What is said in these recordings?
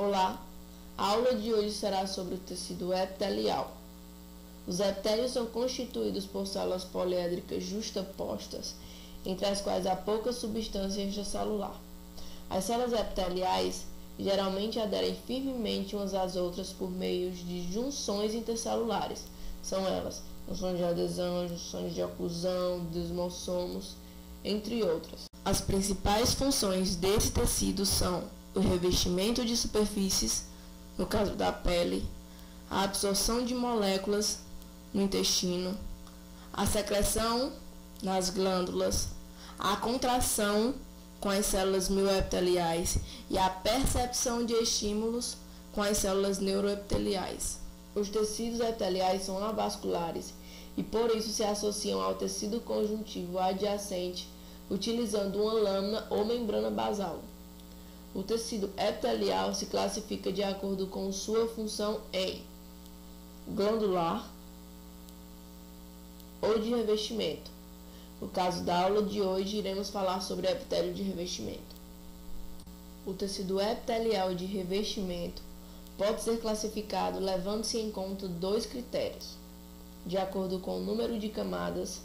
Olá, a aula de hoje será sobre o tecido epitelial. Os epitélios são constituídos por células poliédricas justapostas, entre as quais há poucas substâncias extracelular. As células epiteliais geralmente aderem firmemente umas às outras por meio de junções intercelulares. São elas junções de adesão, junções de oclusão, desmossomos, entre outras. As principais funções desse tecido são o revestimento de superfícies, no caso da pele, a absorção de moléculas no intestino, a secreção nas glândulas, a contração com as células mioepiteliais e a percepção de estímulos com as células neuroepiteliais. Os tecidos epiteliais são avasculares e por isso se associam ao tecido conjuntivo adjacente utilizando uma lâmina ou membrana basal. O tecido epitelial se classifica de acordo com sua função em glandular ou de revestimento. No caso da aula de hoje, iremos falar sobre epitélio de revestimento. O tecido epitelial de revestimento pode ser classificado levando-se em conta dois critérios. De acordo com o número de camadas,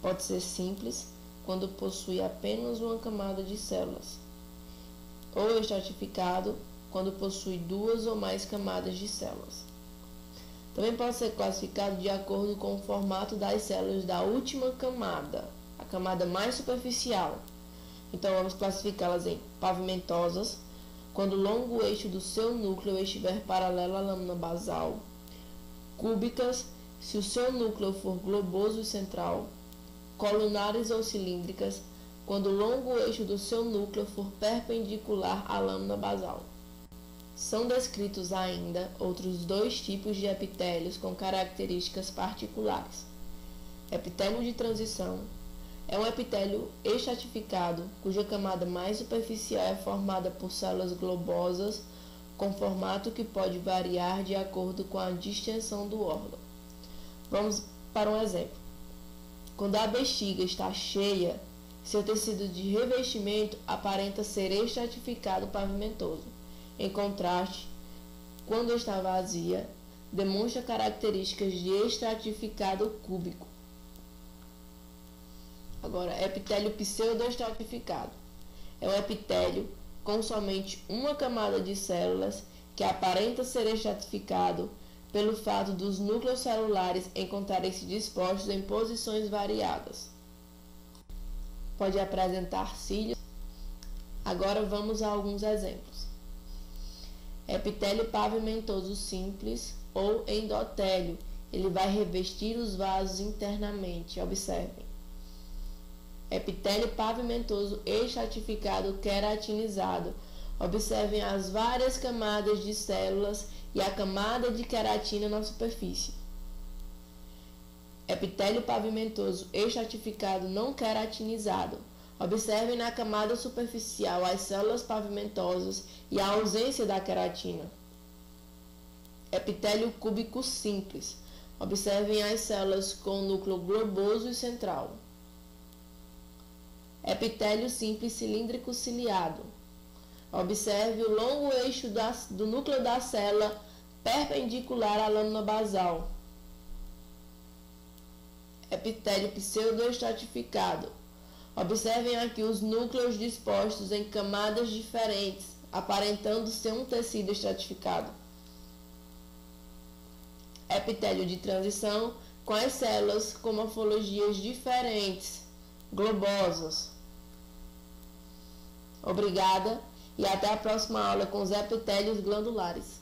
pode ser simples, quando possui apenas uma camada de células, ou estratificado, quando possui duas ou mais camadas de células. Também pode ser classificado de acordo com o formato das células da última camada, a camada mais superficial. Então, vamos classificá-las em pavimentosas, quando o longo eixo do seu núcleo estiver paralelo à lâmina basal; cúbicas, se o seu núcleo for globoso e central; colunares ou cilíndricas, quando o longo eixo do seu núcleo for perpendicular à lâmina basal. São descritos ainda outros dois tipos de epitélios com características particulares. Epitélio de transição é um epitélio estratificado, cuja camada mais superficial é formada por células globosas, com formato que pode variar de acordo com a distensão do órgão. Vamos para um exemplo. Quando a bexiga está cheia, seu tecido de revestimento aparenta ser estratificado pavimentoso. Em contraste, quando está vazia, demonstra características de estratificado cúbico. Agora, epitélio pseudoestratificado é um epitélio com somente uma camada de células que aparenta ser estratificado pelo fato dos núcleos celulares encontrarem-se dispostos em posições variadas. Pode apresentar cílios. Agora vamos a alguns exemplos. Epitélio pavimentoso simples ou endotélio. Ele vai revestir os vasos internamente. Observem. Epitélio pavimentoso estratificado queratinizado. Observem as várias camadas de células e a camada de queratina na superfície. Epitélio pavimentoso estratificado não queratinizado. Observem na camada superficial as células pavimentosas e a ausência da queratina. Epitélio cúbico simples. Observem as células com núcleo globoso e central. Epitélio simples cilíndrico ciliado. Observe o longo eixo do núcleo da célula perpendicular à lâmina basal. Epitélio pseudoestratificado. Observem aqui os núcleos dispostos em camadas diferentes, aparentando ser um tecido estratificado. Epitélio de transição com as células com morfologias diferentes, globosas. Obrigada e até a próxima aula com os epitélios glandulares.